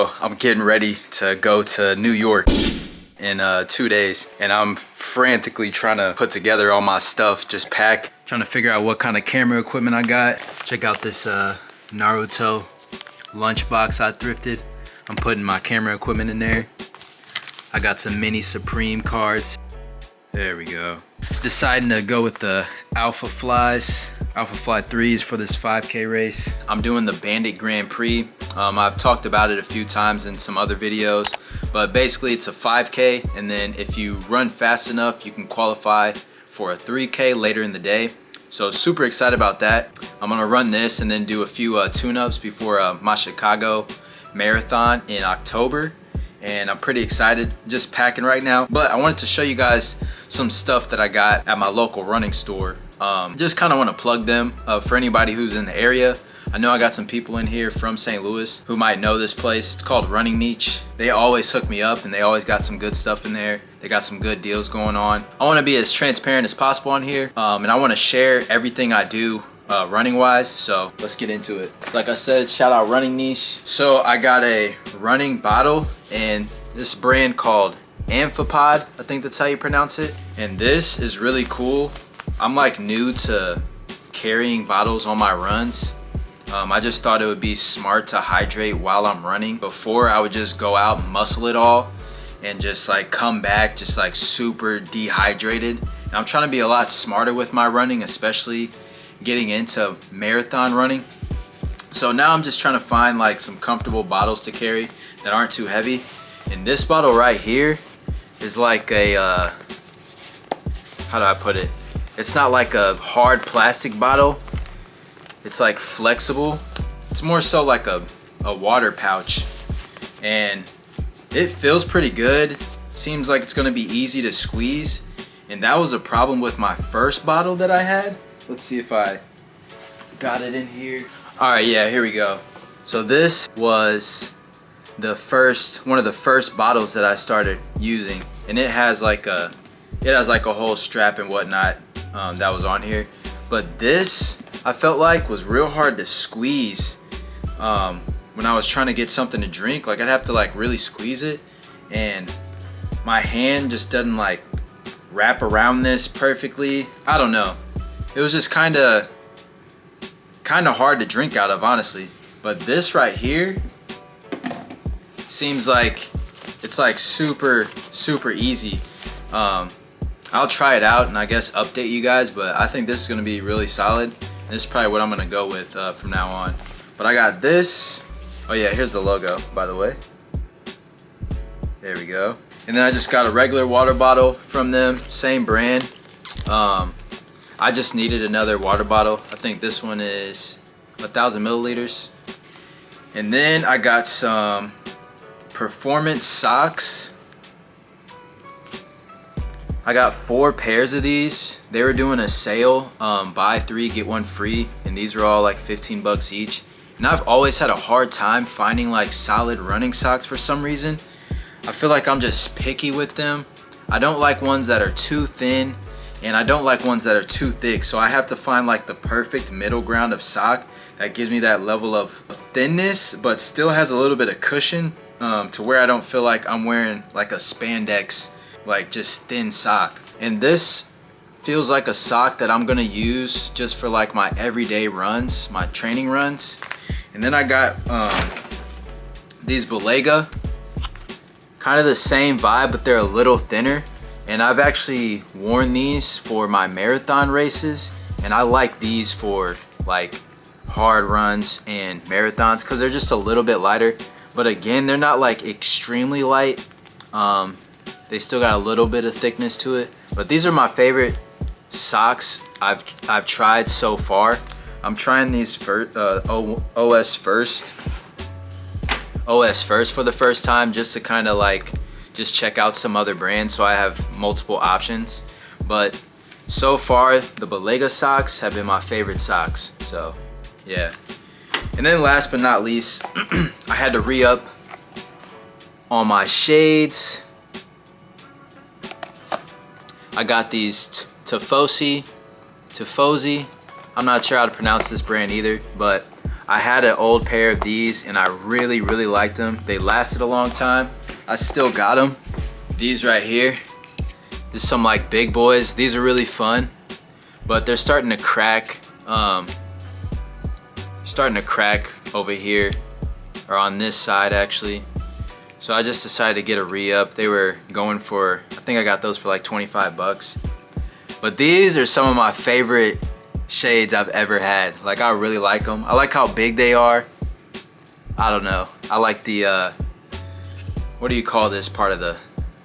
So I'm getting ready to go to New York in 2 days, and I'm frantically trying to put together all my stuff, just pack, trying to figure out what kind of camera equipment I got. Check out this Naruto lunchbox I thrifted. I'm putting my camera equipment in there. I got some mini Supreme cards. There we go. Deciding to go with the Alpha Fly 3s for this 5K race. I'm doing the Bandit Grand Prix. I've talked about it a few times in some other videos, but basically it's a 5K, and then if you run fast enough, you can qualify for a 3K later in the day. So super excited about that. I'm gonna run this and then do a few tune-ups before my Chicago marathon in October. And I'm pretty excited, just packing right now. But I wanted to show you guys some stuff that I got at my local running store. Just kind of want to plug them for anybody who's in the area. I know I got some people in here from St. Louis who might know this place. It's called Running Niche. They always hook me up, and they always got some good stuff in there. They got some good deals going on. I want to be as transparent as possible on here, and I want to share everything I do running wise. So let's get into it. So like I said, shout out Running Niche. So I got a running bottle, and this brand called Amphipod, I think that's how you pronounce it. And this is really cool. I'm like new to carrying bottles on my runs. I just thought it would be smart to hydrate while I'm running. Before, I would just go out and muscle it all and just like come back just like super dehydrated. And I'm trying to be a lot smarter with my running, especially getting into marathon running. So now I'm just trying to find like some comfortable bottles to carry that aren't too heavy. And this bottle right here is like a, how do I put it? It's not like a hard plastic bottle. It's like flexible. It's more so like a water pouch. And it feels pretty good. Seems like it's gonna be easy to squeeze. And that was a problem with my first bottle that I had. Let's see if I got it in here. All right, yeah, here we go. So this was one of the first bottles that I started using, and it has like a whole strap and whatnot that was on here. But this, I felt like, was real hard to squeeze when I was trying to get something to drink. Like I'd have to like really squeeze it, and my hand just doesn't like wrap around this perfectly. I don't know. It was just kind of hard to drink out of, honestly. But this right here seems like it's like super easy. I'll try it out and I guess update you guys, but I think this is gonna be really solid. And this is probably what I'm gonna go with from now on. But I got this. Oh yeah, here's the logo, by the way. There we go. And then I just got a regular water bottle from them, same brand. I just needed another water bottle. I think this one is 1,000 milliliters. And then I got some performance socks. I got 4 pairs of these. They were doing a sale, buy 3 get 1 free, and these are all like 15 bucks each. And I've always had a hard time finding like solid running socks for some reason. I feel like I'm just picky with them. I don't like ones that are too thin, and I don't like ones that are too thick. So I have to find like the perfect middle ground of sock that gives me that level of thinness, but still has a little bit of cushion to where I don't feel like I'm wearing like a spandex, like just thin sock. And this feels like a sock that I'm gonna use just for like my everyday runs, my training runs. And then I got these Balega, kind of the same vibe, but they're a little thinner. And I've actually worn these for my marathon races, and I like these for like hard runs and marathons because they're just a little bit lighter. But again, they're not like extremely light. They still got a little bit of thickness to it. But these are my favorite socks I've tried so far. I'm trying these OS First for the first time, just to kind of like just check out some other brands, so I have multiple options. But so far the Balega socks have been my favorite socks. So yeah. And then last but not least, I had to re-up on my shades. I got these Tifosi. I'm not sure how to pronounce this brand either, but I had an old pair of these and I really liked them. They lasted a long time. I still got them. These right here, this is some like big boys. These are really fun, but they're starting to crack. Starting to crack over here, or on this side actually. So I just decided to get a re-up. They were going for, I think I got those for like 25 bucks. But these are some of my favorite shades I've ever had. Like, I really like them. I like how big they are. I don't know. I like the, what do you call this part of the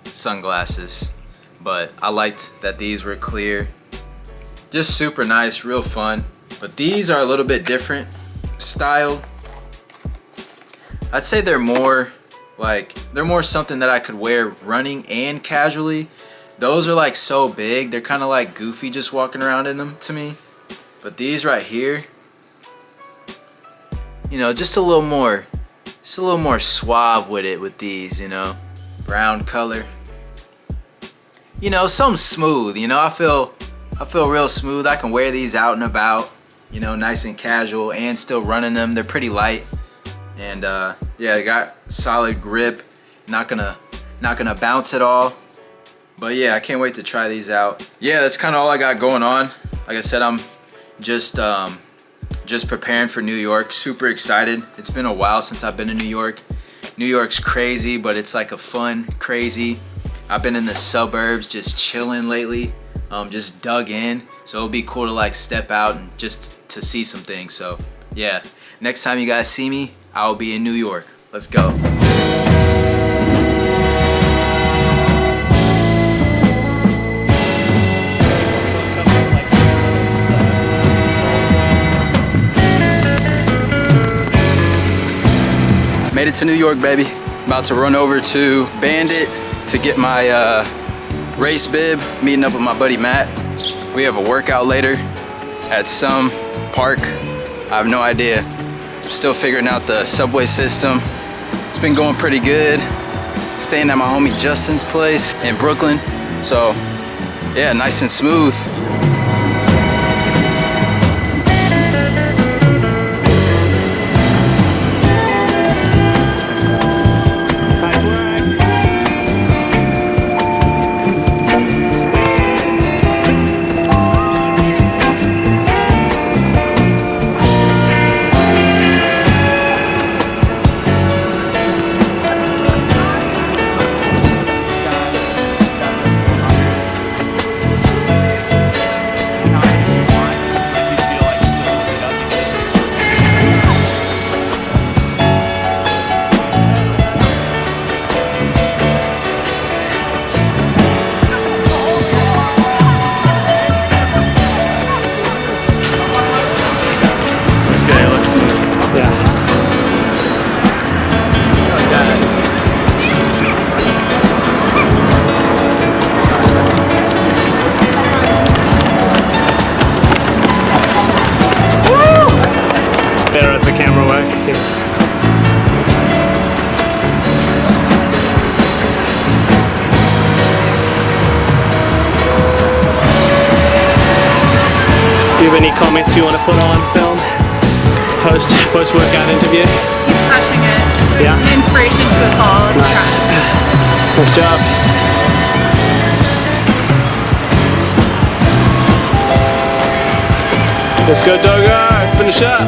sunglasses? But I liked that these were clear. Just super nice, real fun. But these are a little bit different style. I'd say they're more like, they're more something that I could wear running and casually. Those are like so big, they're kind of like goofy just walking around in them to me. But these right here, you know, just a little more suave with it with these, you know. Brown color. You know, something smooth, you know. I feel real smooth. I can wear these out and about, you know, nice and casual, and still running them. They're pretty light. And yeah, they got solid grip, not gonna bounce at all. But yeah, I can't wait to try these out. Yeah, that's kind of all I got going on. Like I said, I'm just preparing for New York. Super excited. It's been a while since I've been to New York. New York's crazy, but it's like a fun crazy. I've been in the suburbs just chilling lately, just dug in. So it'll be cool to like step out and just to see some things. So yeah, next time you guys see me, I'll be in New York. Let's go. Made it to New York, baby. About to run over to Bandit to get my race bib, meeting up with my buddy Matt. We have a workout later at some park. I have no idea. I'm still figuring out the subway system. It's been going pretty good. Staying at my homie Justin's place in Brooklyn. So yeah, nice and smooth. Any comments you want to put on film? Post-workout interview? He's crushing it. Yeah. An inspiration to us all. Nice. Nice job. Let's go, doggo. Finish up.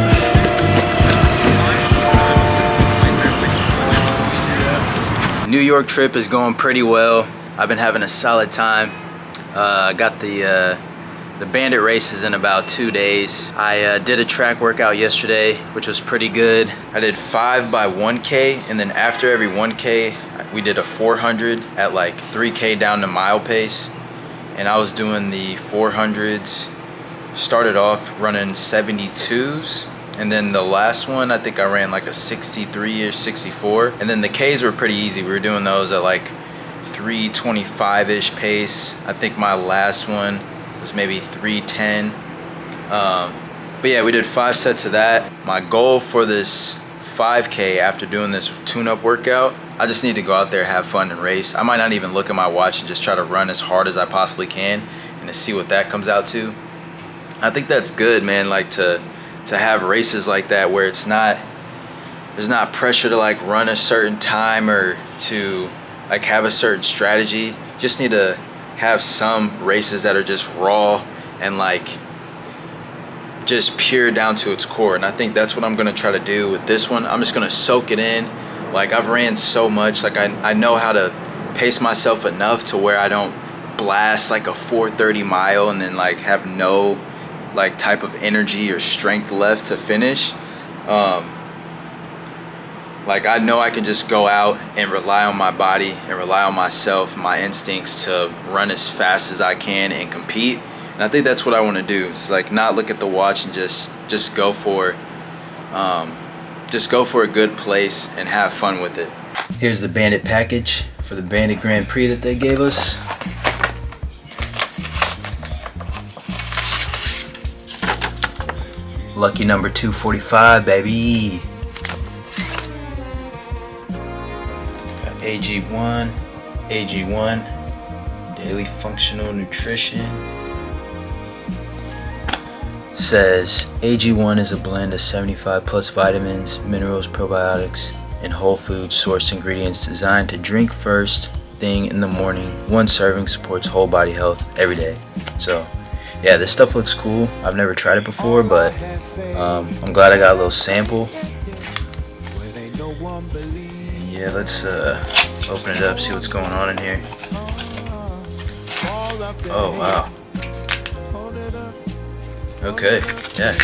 New York trip is going pretty well. I've been having a solid time. I got the Bandit races in about 2 days. I did a track workout yesterday, which was pretty good. I did 5 by 1K, and then after every 1K, we did a 400 at like 3K down to mile pace. And I was doing the 400s, started off running 72s, and then the last one, I think I ran like a 63 or 64. And then the Ks were pretty easy. We were doing those at like 325-ish pace. I think my last one was maybe 310. But yeah, we did 5 sets of that. My goal for this 5K after doing this tune-up workout, I just need to go out there, have fun, and race. I might not even look at my watch and just try to run as hard as I possibly can and to see what that comes out to. I think that's good, man, like to to have races like that where there's not pressure to like run a certain time or to like have a certain strategy. You just need to have some races that are just raw and like just pure down to its core. And I think that's what I'm gonna try to do with this one. I'm just gonna soak it in. Like, I've ran so much, like I know how to pace myself enough to where I don't blast like a 4:30 mile and then like have no like type of energy or strength left to finish. Like, I know I can just go out and rely on my body and rely on myself, my instincts to run as fast as I can and compete. And I think that's what I want to do. It's like not look at the watch and just go for a good place and have fun with it. Here's the Bandit package for the Bandit Grand Prix that they gave us. Lucky number 245, baby. Got AG1, Daily Functional Nutrition. Says AG1 is a blend of 75 plus vitamins, minerals, probiotics, and whole food source ingredients designed to drink first thing in the morning. One serving supports whole body health every day. So yeah, this stuff looks cool. I've never tried it before, but I'm glad I got a little sample. Yeah, let's open it up, see what's going on in here. Oh wow. Okay, yeah,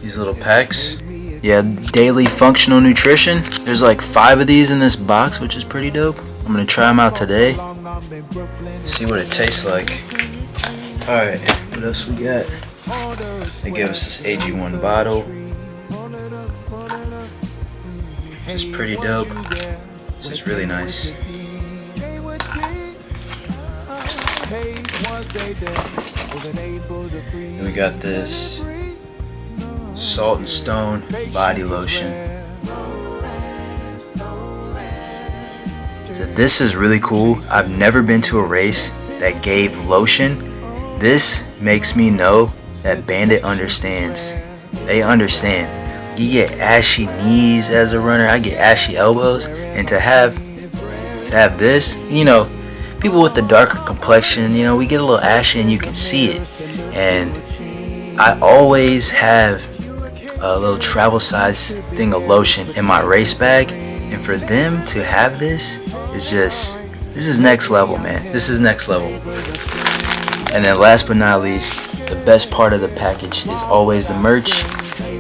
these little packs. Yeah, Daily Functional Nutrition. There's like 5 of these in this box, which is pretty dope. I'm gonna try them out today, see what it tastes like. Alright, what else we got? They gave us this AG1 bottle. This is pretty dope. This is really nice. Then we got this Salt and Stone body lotion. So this is really cool. I've never been to a race that gave lotion. This makes me know that Bandit understands. They understand. You get ashy knees as a runner. I get ashy elbows, and to have this, you know, people with the darker complexion, you know, we get a little ashy and you can see it. And I always have a little travel size thing of lotion in my race bag, and for them to have this is just, this is next level, man. This is next level. And then last but not least, the best part of the package is always the merch.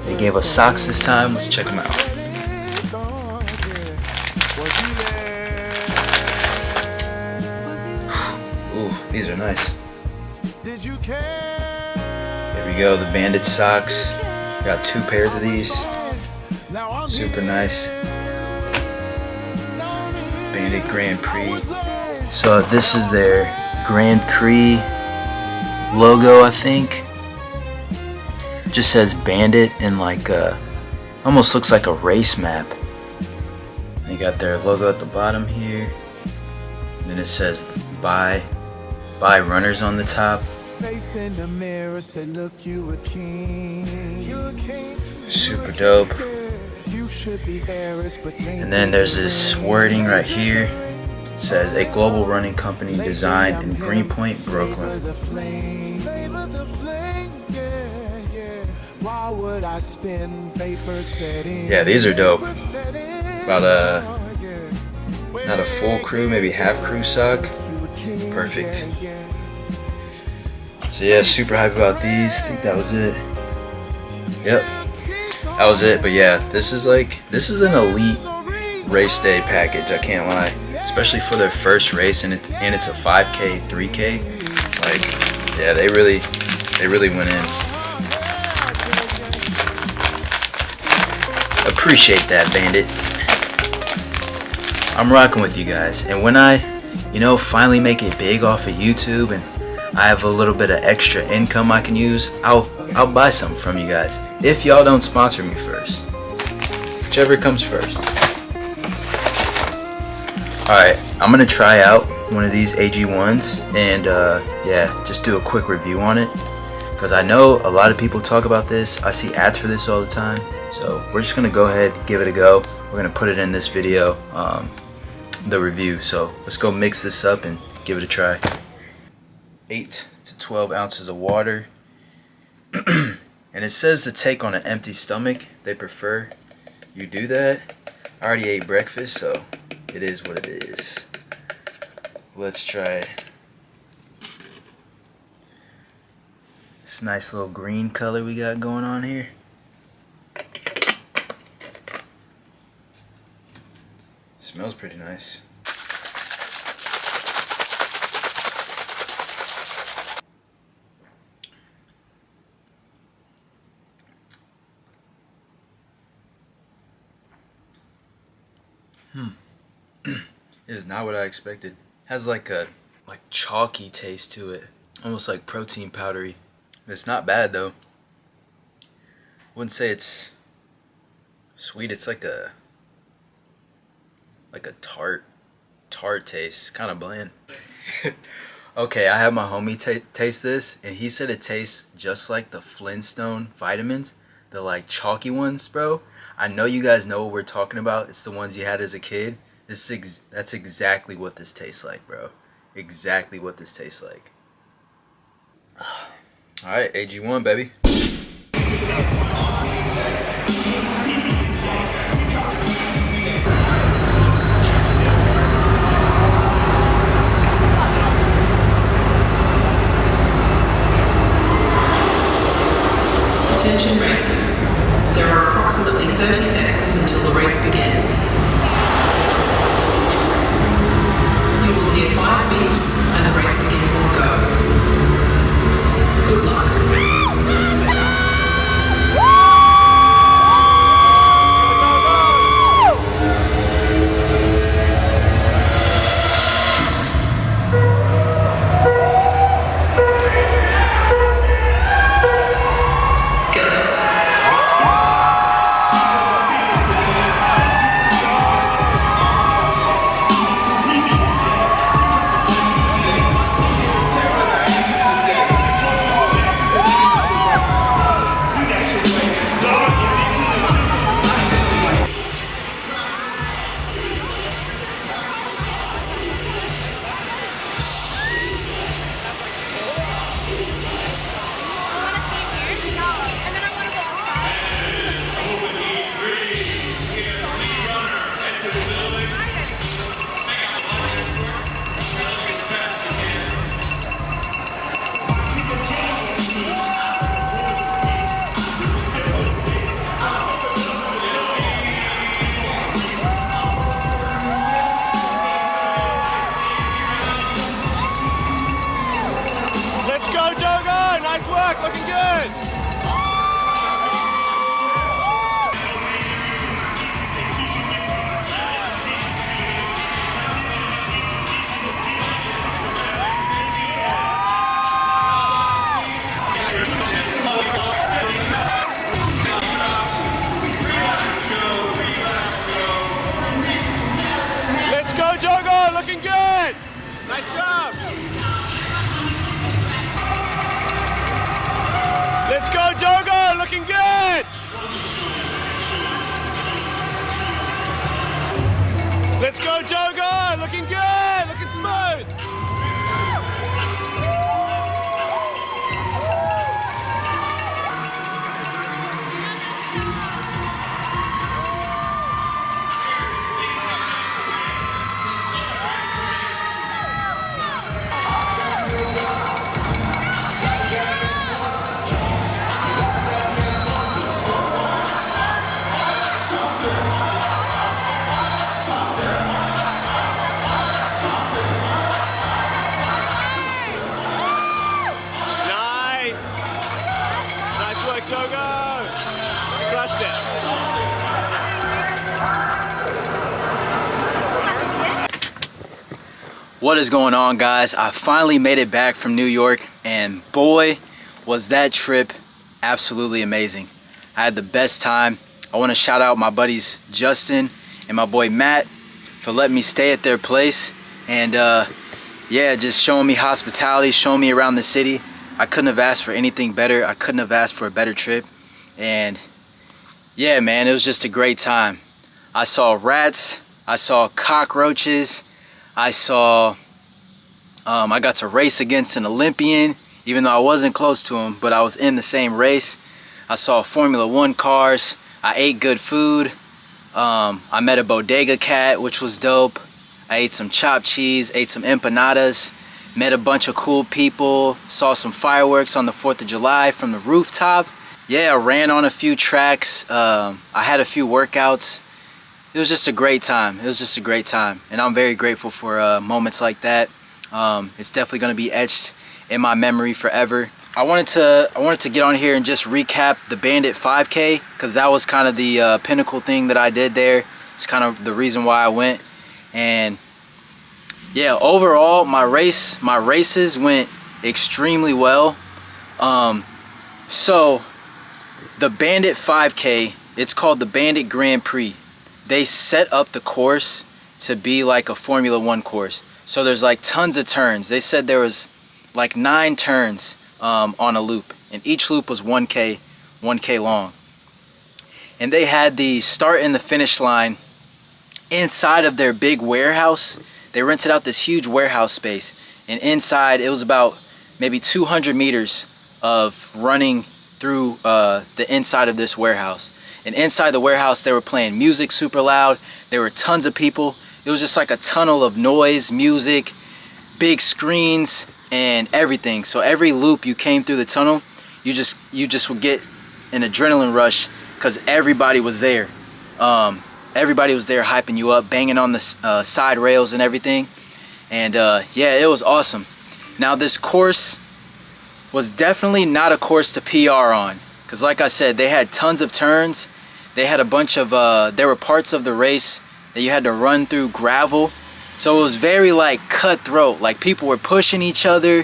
They gave us socks this time. Let's check them out. Ooh, these are nice. There we go, the Bandit socks. Got 2 pairs of these. Super nice. Bandit Grand Prix. So this is their Grand Prix logo, I think. It just says Bandit and like almost looks like a race map. They got their logo at the bottom here. And then it says buy runners on the top. Super dope. And then there's this wording right here. It says a global running company designed in Greenpoint, Brooklyn. Yeah, these are dope. About not a full crew, maybe half crew sock. Perfect. So yeah, super hype about these. I think that was it. Yep, that was it. But yeah, this is an elite race day package. I can't lie, especially for their first race, and it's a 5K, 3K. Like, yeah, they really went in. Appreciate that, Bandit. I'm rocking with you guys, and when I, finally make it big off of YouTube and I have a little bit of extra income I can use, I'll buy some from you guys. If y'all don't sponsor me first. Whichever comes first. Alright, I'm gonna try out one of these AG1s and yeah, just do a quick review on it. because I know a lot of people talk about this. I see ads for this all the time. So we're just gonna go ahead, give it a go. We're gonna put it in this video, the review. So let's go mix this up and give it a try. 8 to 12 ounces of water. And it says to take on an empty stomach. They prefer you do that. I already ate breakfast, so it is what it is. Let's try it. This nice little green color we got going on here. Smells pretty nice. It is not what I expected. Has like a chalky taste to it. Almost like protein powdery. It's not bad though. Wouldn't say it's sweet. It's like a tart taste. Kind of bland. Okay, I had my homie taste this, and he said it tastes just like the Flintstone vitamins, the like chalky ones, bro. I know you guys know what we're talking about. It's the ones you had as a kid. That's exactly what this tastes like, bro. Exactly what this tastes like. All right, AG1, baby. Attention racers. There are approximately 30 seconds until the race begins. You will hear 5 beeps and the race begins on go. Good luck. Nice work, looking good. Let's go, Jogo, looking good. Nice job. Let's go, Jogo! Looking good! Let's go, Jogo! Looking good! Looking smooth! Jogo! Crushed it. What is going on, guys? I finally made it back from New York, and boy, was that trip absolutely amazing. I had the best time. I want to shout out my buddies Justin and my boy Matt for letting me stay at their place, and yeah, just showing me hospitality, showing me around the city. I couldn't have asked for anything better. I couldn't have asked for a better trip. And yeah, man, it was just a great time. I saw rats, I saw cockroaches, I got to race against an Olympian, even though I wasn't close to him, but I was in the same race. I saw Formula 1 cars, I ate good food. I met a bodega cat, which was dope. I ate some chopped cheese, ate some empanadas, met a bunch of cool people, saw some fireworks on the 4th of July from the rooftop. Yeah, I ran on a few tracks. I had a few workouts. It was just a great time. It was just a great time. And I'm very grateful for moments like that. It's definitely gonna be etched in my memory forever. I wanted to get on here and just recap the Bandit 5K, because that was kind of the pinnacle thing that I did there. It's kind of the reason why I went. And yeah, overall my races went extremely well. So the Bandit 5K, it's called the Bandit Grand Prix. They set up the course to be like a Formula 1 course. So there's like tons of turns. They said there was like 9 turns on a loop, and each loop was 1K long. And they had the start and the finish line inside of their big warehouse. They rented out this huge warehouse space, and inside it was about maybe 200 meters of running through the inside of this warehouse. And inside the warehouse they were playing music super loud. There were tons of people. It was just like a tunnel of noise, music, big screens, and everything. So every loop you came through the tunnel, you just would get an adrenaline rush, because everybody was there. Everybody was there hyping you up, banging on the side rails and everything. And yeah, it was awesome. Now this course was definitely not a course to PR on, because like I said, they had tons of turns. They had a bunch of there were parts of the race that you had to run through gravel. So it was very like cutthroat. Like people were pushing each other.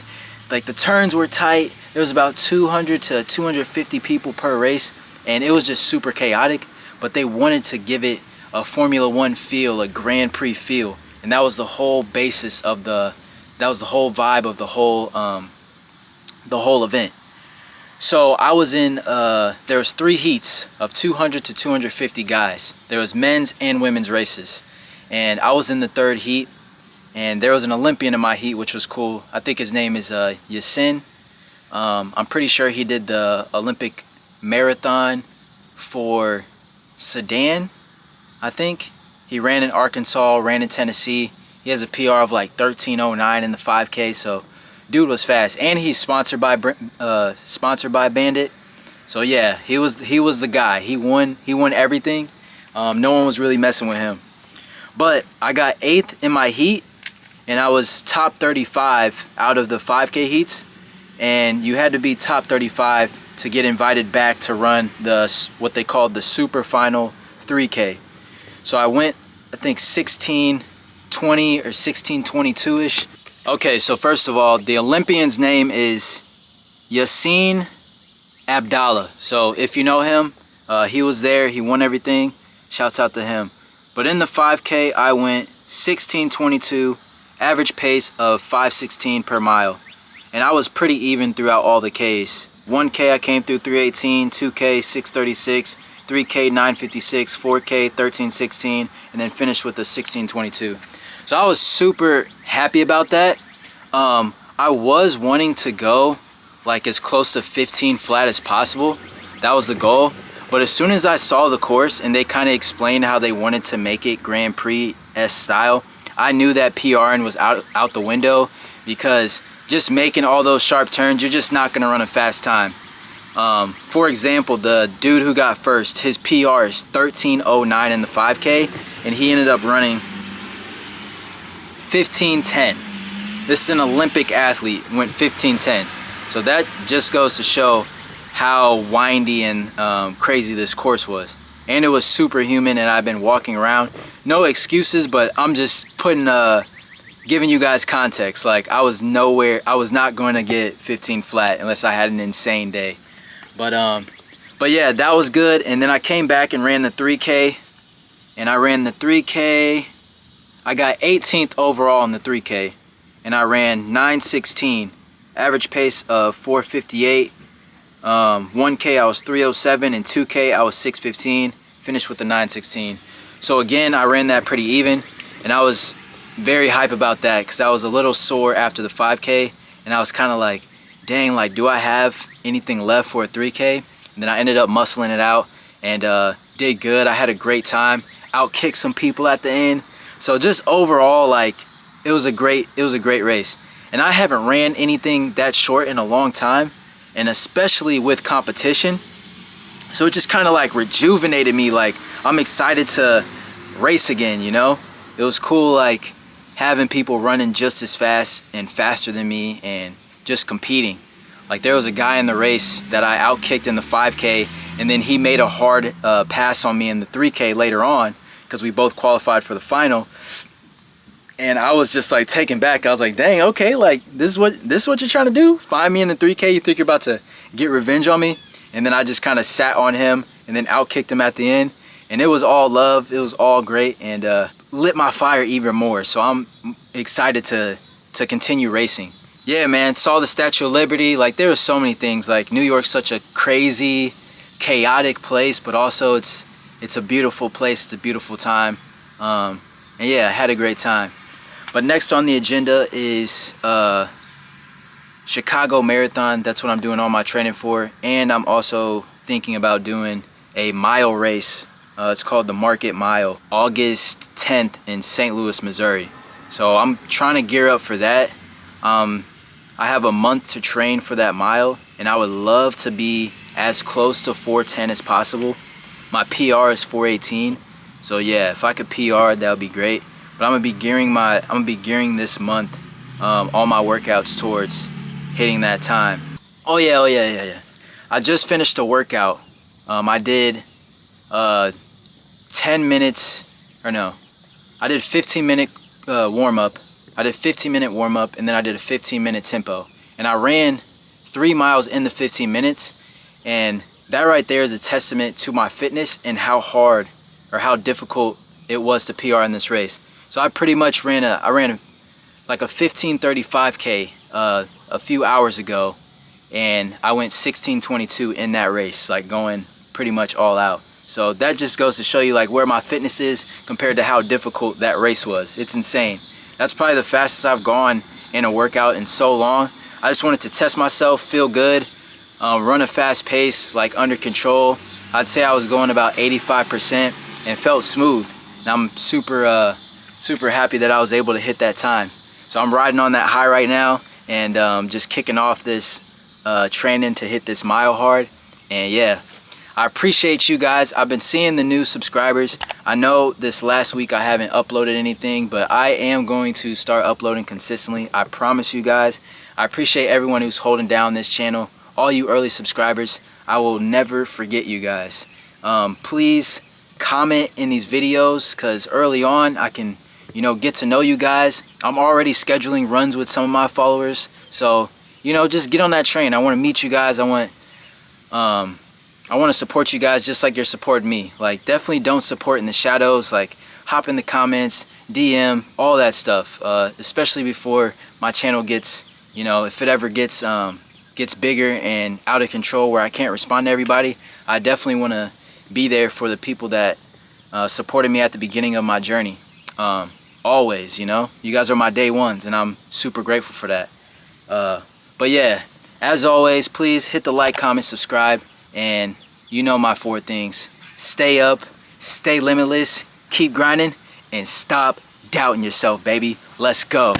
Like the turns were tight. There was about 200 to 250 people per race, and it was just super chaotic. But they wanted to give it a Formula 1 feel, a Grand Prix feel, and that was the whole basis of that was the whole vibe of the whole event. So I was in, there was 3 heats of 200 to 250 guys. There was men's and women's races. And I was in the 3rd heat. And there was an Olympian in my heat, which was cool. I think his name is Yasin. I'm pretty sure he did the Olympic marathon for Sudan, I think. He ran in Arkansas, ran in Tennessee. He has a PR of like 13:09 in the 5K, so dude was fast. And he's sponsored by Bandit. So yeah, he was the guy. He won everything. No one was really messing with him. But I got 8th in my heat, and I was top 35 out of the 5K heats. And you had to be top 35 to get invited back to run what they called the super final 3K. So I went, I think 16:20 or 16:22ish. Okay, so first of all, the Olympian's name is Yasin Abdallah. So if you know him, he was there, he won everything. Shouts out to him. But in the 5K, I went 16:22, average pace of 5:16 per mile. And I was pretty even throughout all the Ks. 1K I came through 3:18, 2K 6:36, 3K 9:56, 4K 13:16, and then finished with a 16:22. So I was super happy about that. I was wanting to go like as close to 15 flat as possible. That was the goal. But as soon as I saw the course and they kind of explained how they wanted to make it Grand Prix-esque style, I knew that PRing was out the window, because just making all those sharp turns, you're just not gonna run a fast time. For example, the dude who got first, his PR is 13:09 in the 5K, and he ended up running 15:10. This is an Olympic athlete, went 15:10. So that just goes to show how windy and crazy this course was. And it was super humid, and I've been walking around. No excuses, but I'm just giving you guys context. Like I was not going to get 15 flat unless I had an insane day. But yeah, that was good. And then I came back and ran the 3K, and I ran the 3K. I got 18th overall in the 3K, and I ran 9:16 average pace of 4:58. 1K I was 3:07, and 2K I was 6:15. Finished with the 9:16. So again, I ran that pretty even, and I was very hype about that because I was a little sore after the 5K, and I was kind of like, dang, like, do I have anything left for a 3K? And then I ended up muscling it out and did good. I had a great time. Outkicked some people at the end. So just overall, like, it was a great race. And I haven't ran anything that short in a long time, and especially with competition. So it just kind of like rejuvenated me. Like, I'm excited to race again, you know? It was cool, like, having people running just as fast and faster than me and just competing. Like, there was a guy in the race that I outkicked in the 5K, and then he made a hard pass on me in the 3K later on because we both qualified for the final. And I was just like taken back. I was like, dang, okay, like, this is what you're trying to do? Find me in the 3K? You think you're about to get revenge on me? And then I just kind of sat on him and then outkicked him at the end. And it was all love. It was all great, and lit my fire even more. So I'm excited to continue racing. Yeah, man, saw the Statue of Liberty. Like, there were so many things. Like, New York's such a crazy, chaotic place, but also it's a beautiful place. It's a beautiful time. And yeah, I had a great time. But next on the agenda is Chicago Marathon. That's what I'm doing all my training for. And I'm also thinking about doing a mile race. It's called the Market Mile, August 10th in St. Louis, Missouri. So I'm trying to gear up for that. I have a month to train for that mile, and I would love to be as close to 4:10 as possible. My PR is 4:18. So yeah, if I could PR, that would be great. But I'm gonna be gearing this month all my workouts towards hitting that time. Oh yeah. I just finished a workout. I did 10 minutes, or no, I did 15-minute warm-up. I did 15-minute warm-up, and then I did a 15-minute tempo. And I ran 3 miles in the 15 minutes, and that right there is a testament to my fitness and how hard or how difficult it was to PR in this race. So I pretty much ran like a 15:35K a few hours ago, and I went 16:22 in that race, like going pretty much all out. So that just goes to show you like where my fitness is compared to how difficult that race was. It's insane. That's probably the fastest I've gone in a workout in so long. I just wanted to test myself, feel good, run a fast pace, like under control. I'd say I was going about 85% and felt smooth. And I'm super happy that I was able to hit that time. So I'm riding on that high right now, and just kicking off this training to hit this mile hard. And yeah, I appreciate you guys. I've been seeing the new subscribers. I know this last week I haven't uploaded anything, but I am going to start uploading consistently. I promise you guys. I appreciate everyone who's holding down this channel. All you early subscribers, I will never forget you guys. Please comment in these videos, because early on I can, you know, get to know you guys. I'm already scheduling runs with some of my followers. So, you know, just get on that train. I want to meet you guys. I want to support you guys just like you're supporting me. Like, definitely don't support in the shadows. Like, hop in the comments, DM, all that stuff. Especially before my channel gets, you know, if it ever gets bigger and out of control where I can't respond to everybody. I definitely want to be there for the people that supported me at the beginning of my journey. Always, you know. You guys are my day ones, and I'm super grateful for that. But yeah, as always, please hit the like, comment, subscribe. And you know my 4 things. Stay up, stay limitless, keep grinding, and stop doubting yourself, baby. Let's go.